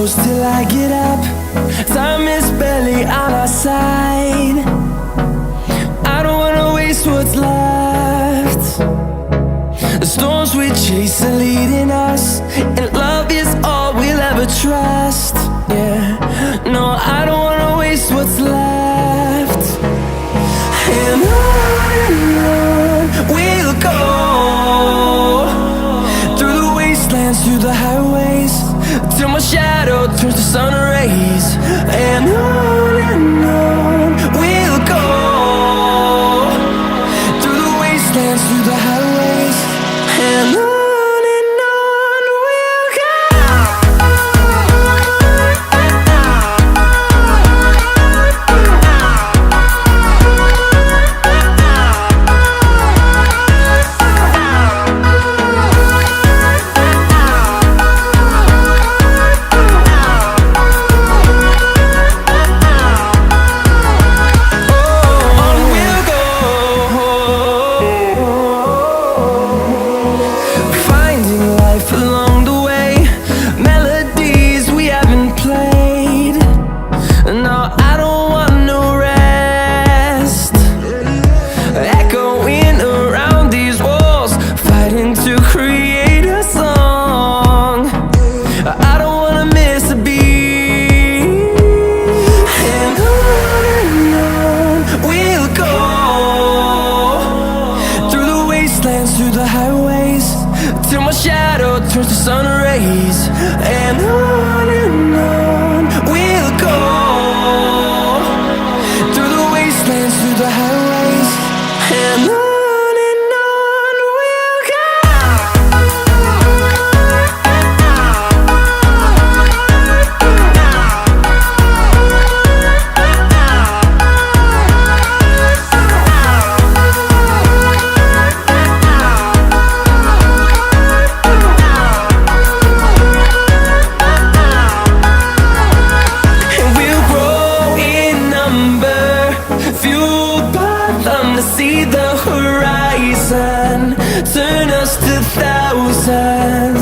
close till I get up. Time is barely on our side. I don't wanna waste what's left. The storms we chase are leading us, and love is all we'll ever trust. Yeah, no, I don't wanna waste what's left. And on we'll go, through the wastelands, through the highways, till my shadow turns to sun rays. And on we'll go, through the wastelands, through the highways, and on we'll go. Along the way, melodies we haven't played. No, I don't want no rest. Echoing around these walls, fighting to create a song. I don't wanna miss a beat. And on we'll go, through the wastelands, through the highways, till my shadow turns to sun rays. And on we'll go, through the wastelands, through the highways, and on we'll go. Fueled by them to see the horizon, turn us to thousands.